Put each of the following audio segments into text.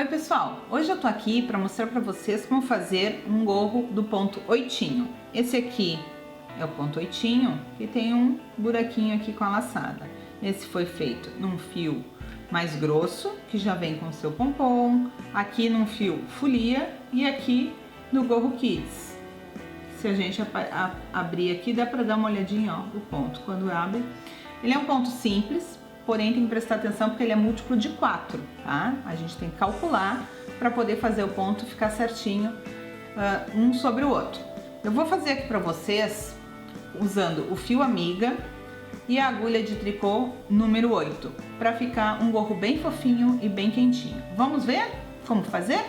Oi pessoal, hoje eu tô aqui para mostrar para vocês como fazer um gorro do ponto oitinho. Esse aqui é o ponto oitinho e tem um buraquinho aqui com a laçada. Esse foi feito num fio mais grosso, que já vem com o seu pompom, aqui num fio folia e aqui no gorro kids. Se a gente abrir aqui, dá para dar uma olhadinha, ó, o ponto quando abre. Ele é um ponto simples, porém tem que prestar atenção porque ele é múltiplo de 4, tá? A gente tem que calcular para poder fazer o ponto ficar certinho um sobre o outro. Eu vou fazer aqui para vocês usando o fio amiga e a agulha de tricô número 8, para ficar um gorro bem fofinho e bem quentinho. Vamos ver como fazer?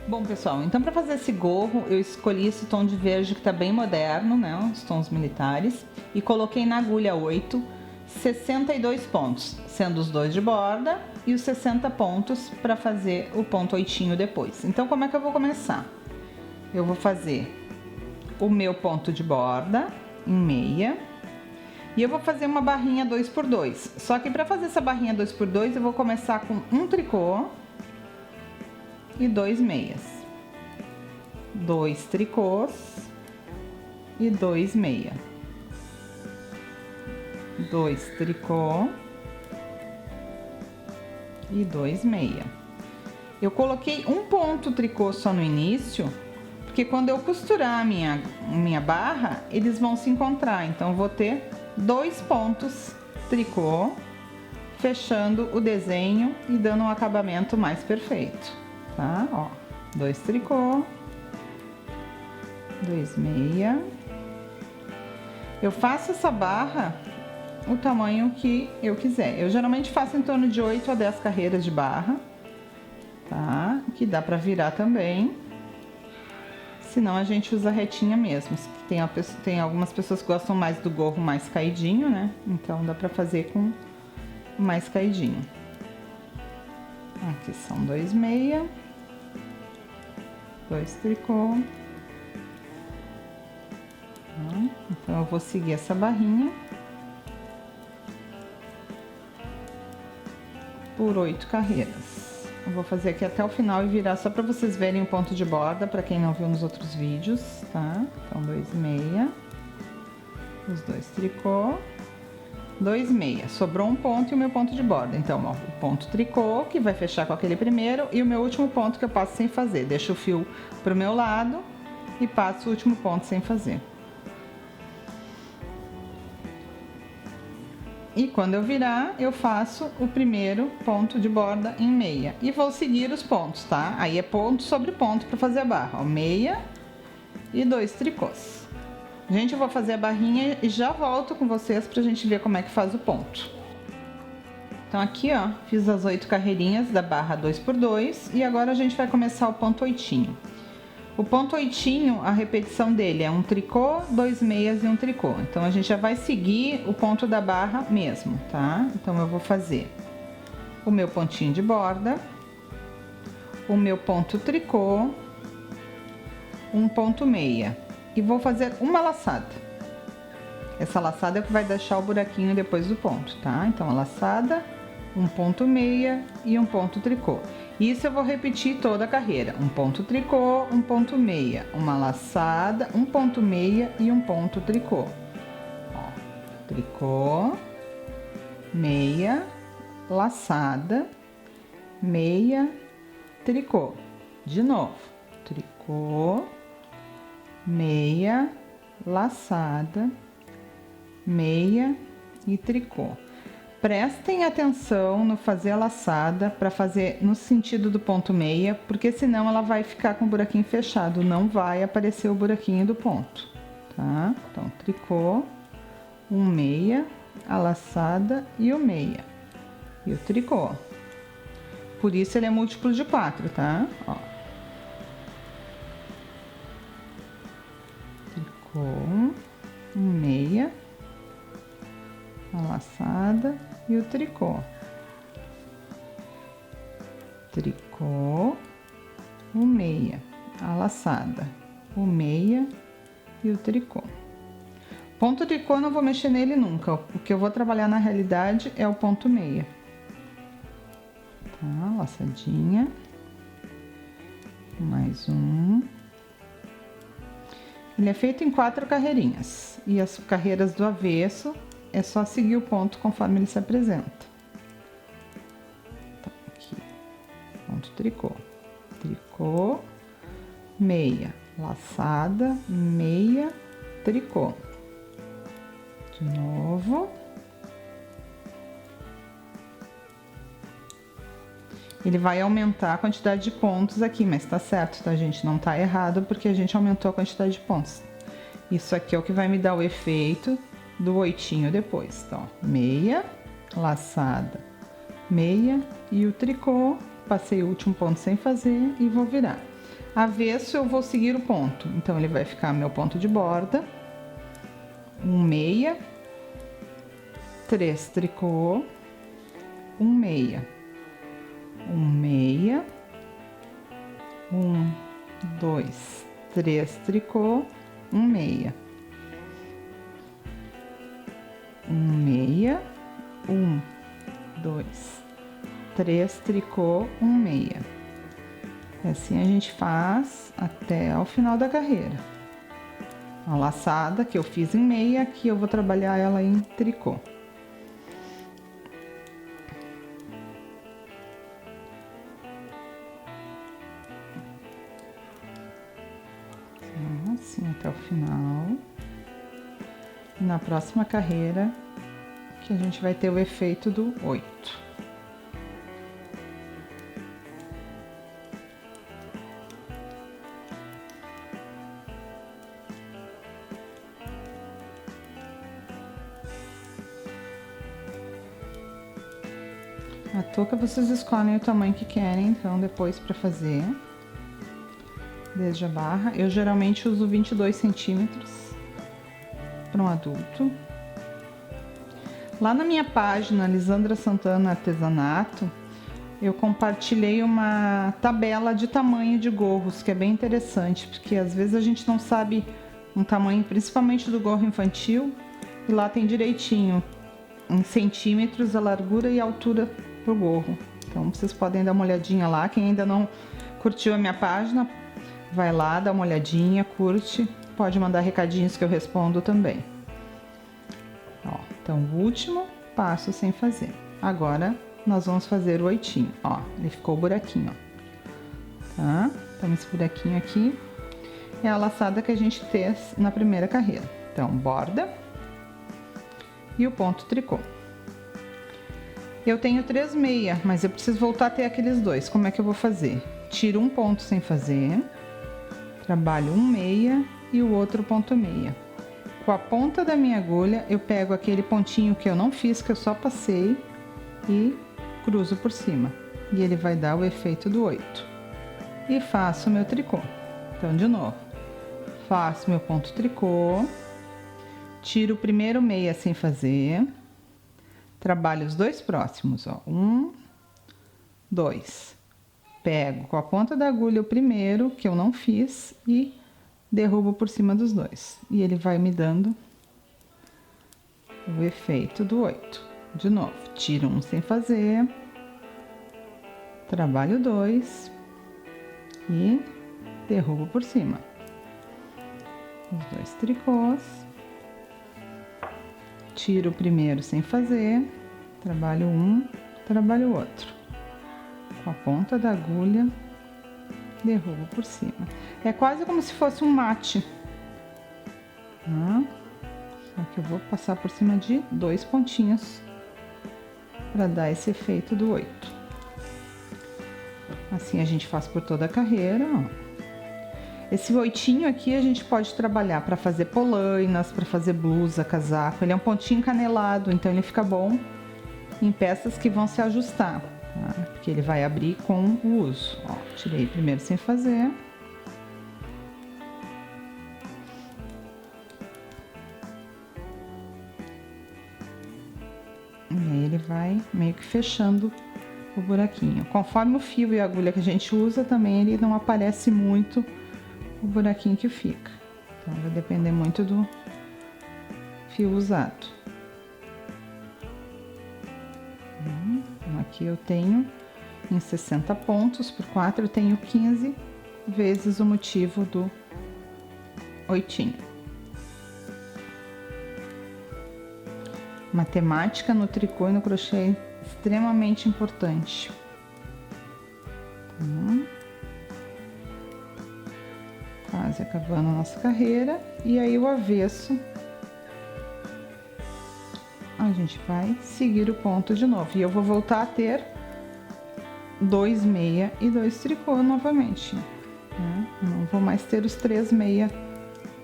Bom pessoal, então para fazer esse gorro eu escolhi esse tom de verde que tá bem moderno, né? Os tons militares, e coloquei na agulha 8 62 pontos, sendo os 2 de borda e os 60 pontos para fazer o ponto oitinho depois. Então como é que eu vou começar? Eu vou fazer o meu ponto de borda em meia e eu vou fazer uma barrinha 2x2. Só que para fazer essa barrinha 2x2 eu vou começar com um tricô e 2 meias, 2 tricôs e 2 meias, 2 tricô e 2 meia. Eu coloquei um ponto tricô só no início, porque quando eu costurar a minha barra, eles vão se encontrar. Então, eu vou ter 2 pontos tricô, fechando o desenho e dando um acabamento mais perfeito, tá? Ó, 2 tricô, 2 meia. Eu faço essa barra o tamanho que eu quiser. Eu geralmente faço em torno de 8 a 10 carreiras de barra, tá? Que dá pra virar também. Senão a gente usa retinha mesmo. Tem algumas pessoas que gostam mais do gorro mais caidinho, né? Então dá pra fazer com mais caidinho. Aqui são 2 meia, 2 tricô. Então eu vou seguir essa barrinha por 8 carreiras. Eu vou fazer aqui até o final e virar só para vocês verem o ponto de borda, para quem não viu nos outros vídeos, tá? Então 2 meia, os 2 tricô, 2 meia. Sobrou um ponto e o meu ponto de borda. Então, ó, o ponto tricô, que vai fechar com aquele primeiro, e o meu último ponto que eu passo sem fazer. Deixo o fio pro meu lado e passo o último ponto sem fazer. E quando eu virar, eu faço o primeiro ponto de borda em meia. E vou seguir os pontos, tá? Aí é ponto sobre ponto para fazer a barra, ó. Meia e 2 tricôs. Gente, eu vou fazer a barrinha e já volto com vocês pra gente ver como é que faz o ponto. Então aqui, ó, fiz as 8 carreirinhas da barra 2x2 e agora a gente vai começar o ponto oitinho. O ponto oitinho, a repetição dele é um tricô, 2 meias e um tricô. Então, a gente já vai seguir o ponto da barra mesmo, tá? Então, eu vou fazer o meu pontinho de borda, o meu ponto tricô, um ponto meia. E vou fazer uma laçada. Essa laçada é que vai deixar o buraquinho depois do ponto, tá? Então, a laçada, um ponto meia e um ponto tricô. Isso eu vou repetir toda a carreira. Um ponto tricô, um ponto meia, uma laçada, um ponto meia e um ponto tricô. Ó, tricô, meia, laçada, meia, tricô. De novo, tricô, meia, laçada, meia e tricô. Prestem atenção no fazer a laçada, para fazer no sentido do ponto meia, porque senão ela vai ficar com o buraquinho fechado, não vai aparecer o buraquinho do ponto, tá? Então, tricô, um meia, a laçada e o meia, e o tricô. Por isso ele é múltiplo de 4, tá? Ó. Tricô, um meia, a laçada e o tricô, tricô, o meia, a laçada, o meia e o tricô. Ponto tricô eu não vou mexer nele nunca, o que eu vou trabalhar na realidade é o ponto meia, tá? Laçadinha, Mais um. Ele é feito em 4 carreirinhas. E as carreiras do avesso é só seguir o ponto conforme ele se apresenta. Então, aqui, ponto tricô. Tricô, meia, laçada, meia, tricô. De novo. Ele vai aumentar a quantidade de pontos aqui, mas tá certo, tá, gente? Não tá errado, porque a gente aumentou a quantidade de pontos. Isso aqui é o que vai me dar o efeito do oitinho depois. Então, meia, laçada, meia e o tricô. Passei o último ponto sem fazer e vou virar. Avesso eu vou seguir o ponto, então ele vai ficar meu ponto de borda. Um meia, 3 tricô, um meia. Um meia, 1, 2, 3 tricô, um meia, um meia, 1, 2, 3 tricô, um meia. E assim a gente faz até o final da carreira. A laçada que eu fiz em meia, aqui eu vou trabalhar ela em tricô. Assim até o final. Na próxima carreira que a gente vai ter o efeito do 8. A touca vocês escolhem o tamanho que querem, então, depois para fazer. Desde a barra, eu geralmente uso 22 centímetros para um adulto. Lá na minha página, Lisandra Santana Artesanato, eu compartilhei uma tabela de tamanho de gorros, que é bem interessante, porque às vezes a gente não sabe um tamanho, principalmente do gorro infantil, e lá tem direitinho, em centímetros, a largura e a altura do gorro. Então vocês podem dar uma olhadinha lá, quem ainda não curtiu a minha página, vai lá, dá uma olhadinha, curte, pode mandar recadinhos que eu respondo também. Ó, então, o último passo sem fazer. Agora, nós vamos fazer o oitinho, ó, ele ficou o buraquinho, ó. Tá? Então, esse buraquinho aqui é a laçada que a gente fez na primeira carreira. Então, borda e o ponto tricô. Eu tenho 3 meia, mas eu preciso voltar a ter aqueles dois. Como é que eu vou fazer? Tiro um ponto sem fazer. Trabalho um meia e o outro ponto meia. Com a ponta da minha agulha, eu pego aquele pontinho que eu não fiz, que eu só passei, e cruzo por cima. E ele vai dar o efeito do 8. E faço meu tricô. Então, de novo, faço meu ponto tricô, tiro o primeiro meia sem fazer, trabalho os dois próximos, ó, 1, 2. Pego com a ponta da agulha o primeiro, que eu não fiz, e derrubo por cima dos dois. E ele vai me dando o efeito do 8. De novo, tiro um sem fazer, trabalho 2 e derrubo por cima. Os dois tricôs. Tiro o primeiro sem fazer, trabalho um, trabalho o outro. Com a ponta da agulha, derrubo por cima. É quase como se fosse um mate. Tá? Só que eu vou passar por cima de 2 pontinhos para dar esse efeito do 8. Assim a gente faz por toda a carreira, ó. Esse oitinho aqui a gente pode trabalhar para fazer polainas, para fazer blusa, casaco. Ele é um pontinho canelado, então ele fica bom em peças que vão se ajustar. Tá? Porque ele vai abrir com o uso. Ó, tirei primeiro sem fazer. E aí ele vai meio que fechando o buraquinho. Conforme o fio e a agulha que a gente usa, também ele não aparece muito o buraquinho que fica. Então vai depender muito do fio usado. Aqui eu tenho em 60 pontos por 4, eu tenho 15 vezes o motivo do oitinho. Matemática no tricô e no crochê é extremamente importante. Quase acabando a nossa carreira. E aí o avesso, a gente vai seguir o ponto de novo. E eu vou voltar a ter 2 meia e 2 tricô novamente, né? Não vou mais ter os 3 meia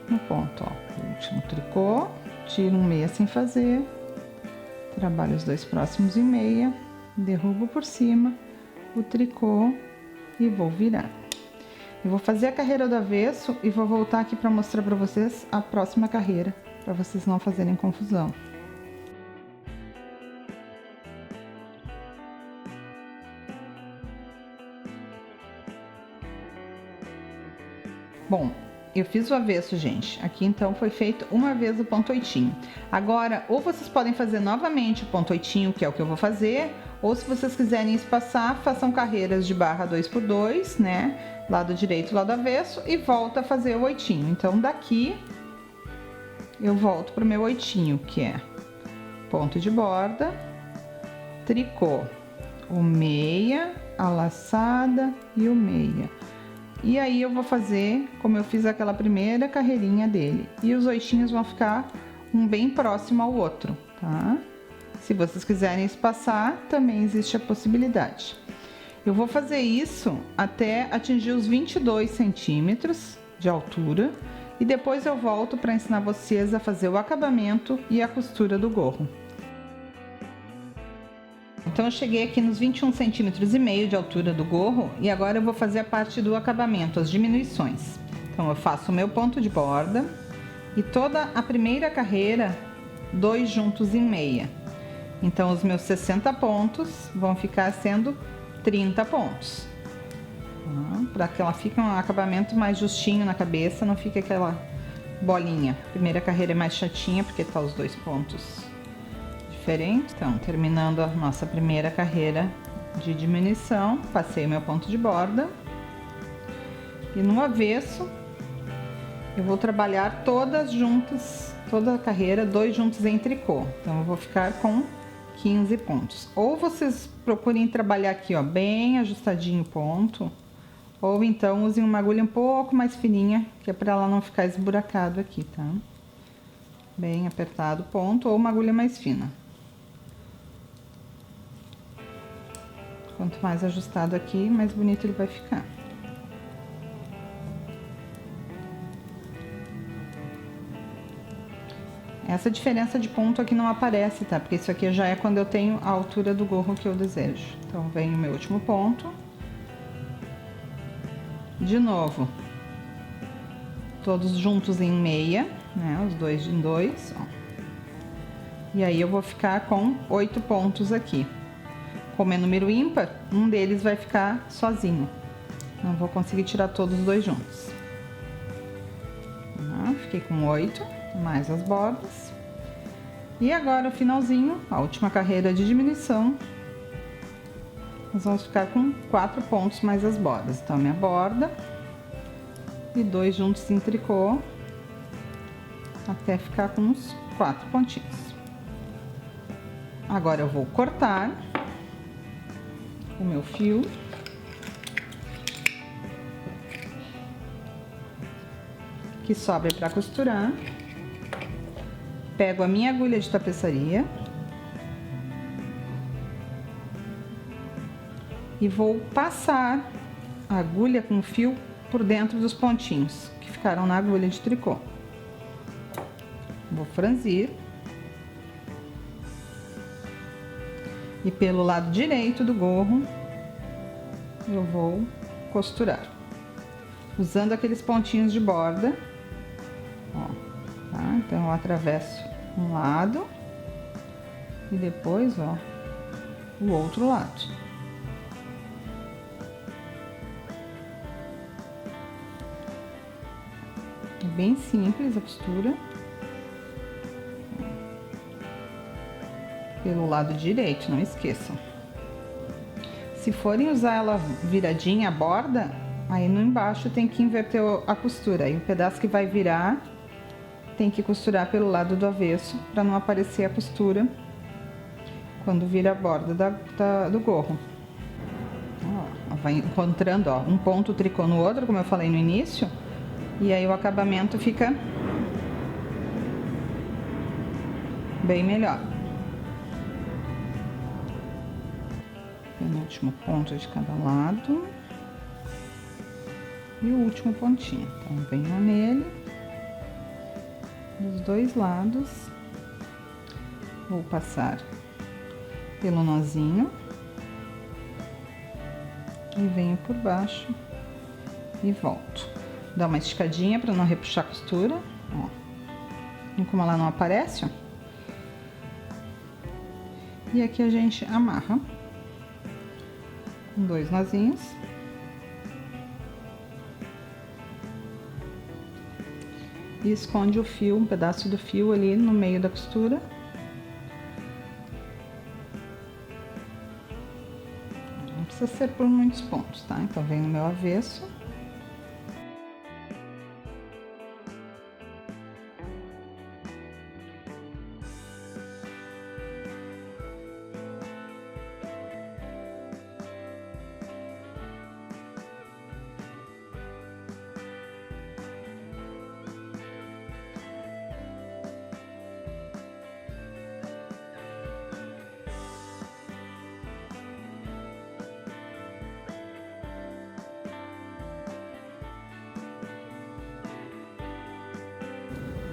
no ponto, ó. Último tricô, tiro um meia sem fazer, trabalho os 2 próximos em meia, derrubo por cima o tricô e vou virar. Eu vou fazer a carreira do avesso e vou voltar aqui para mostrar para vocês a próxima carreira, para vocês não fazerem confusão. Bom, eu fiz o avesso, gente. Aqui então foi feito uma vez o ponto oitinho. Agora, ou vocês podem fazer novamente o ponto oitinho, que é o que eu vou fazer, ou se vocês quiserem espaçar, façam carreiras de barra 2x2, né? Lado direito, lado avesso, e volta a fazer o oitinho. Então, daqui eu volto pro meu oitinho, que é ponto de borda, tricô, o meia, a laçada e o meia. E aí eu vou fazer como eu fiz aquela primeira carreirinha dele. E os oitinhos vão ficar um bem próximo ao outro, tá? Se vocês quiserem espaçar, também existe a possibilidade. Eu vou fazer isso até atingir os 22 centímetros de altura. E depois eu volto para ensinar vocês a fazer o acabamento e a costura do gorro. Então eu cheguei aqui nos 21 centímetros e meio de altura do gorro e agora eu vou fazer a parte do acabamento, as diminuições. Então eu faço o meu ponto de borda e toda a primeira carreira, 2 juntos em meia. Então os meus 60 pontos vão ficar sendo 30 pontos. Para que ela fique um acabamento mais justinho na cabeça, não fique aquela bolinha. A primeira carreira é mais chatinha porque tá os 2 pontos diferente. Então, terminando a nossa primeira carreira de diminuição, passei meu ponto de borda e no avesso eu vou trabalhar todas juntas, toda a carreira, 2 juntos em tricô. Então eu vou ficar com 15 pontos. Ou vocês procurem trabalhar aqui, ó, bem ajustadinho o ponto, ou então usem uma agulha um pouco mais fininha, que é para ela não ficar esburacado aqui, tá? Bem apertado o ponto, ou uma agulha mais fina. Quanto mais ajustado aqui, mais bonito ele vai ficar. Essa diferença de ponto aqui não aparece, tá? Porque isso aqui já é quando eu tenho a altura do gorro que eu desejo. Então, vem o meu último ponto. De novo, todos juntos em meia, né? Os 2 em 2, ó. E aí eu vou ficar com 8 pontos aqui. Como é número ímpar, um deles vai ficar sozinho. Não vou conseguir tirar todos os 2 juntos. Fiquei com 8, mais as bordas. E agora o finalzinho, a última carreira de diminuição. Nós vamos ficar com 4 pontos mais as bordas. Então, minha borda e 2 juntos em tricô, até ficar com uns 4 pontinhos. Agora eu vou cortar o meu fio. Que sobra para costurar. Pego a minha agulha de tapeçaria e vou passar a agulha com o fio por dentro dos pontinhos que ficaram na agulha de tricô. Vou franzir e pelo lado direito do gorro eu vou costurar, usando aqueles pontinhos de borda, ó, tá? Então eu atravesso um lado e depois, ó, o outro lado. É bem simples a costura. Pelo lado direito, não esqueçam. Se forem usar ela viradinha a borda, Aí no embaixo tem que inverter a costura. Aí o pedaço que vai virar tem que costurar pelo lado do avesso para não aparecer a costura quando vira a borda do gorro. Ó, vai encontrando, ó, um ponto tricô no outro, como eu falei no início, e aí o acabamento fica bem melhor. Penúltimo ponto de cada lado e o último pontinho. Então venho nele dos dois lados, vou passar pelo nozinho e venho por baixo e volto. Dá uma esticadinha para não repuxar a costura, ó. E como ela não aparece, ó. E aqui a gente amarra com 2 nozinhos. E esconde o fio, um pedaço do fio ali no meio da costura. Não precisa ser por muitos pontos, tá? Então, vem no meu avesso.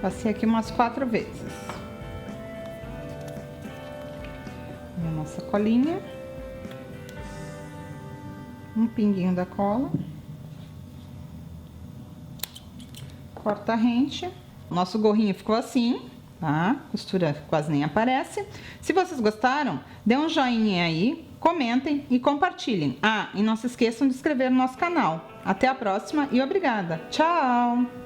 Passei aqui umas 4 vezes. A nossa colinha. Um pinguinho da cola. Corta a rente. Nosso gorrinho ficou assim, tá? Costura quase nem aparece. Se vocês gostaram, dê um joinha aí, comentem e compartilhem. Ah, e não se esqueçam de se inscrever no nosso canal. Até a próxima e obrigada. Tchau!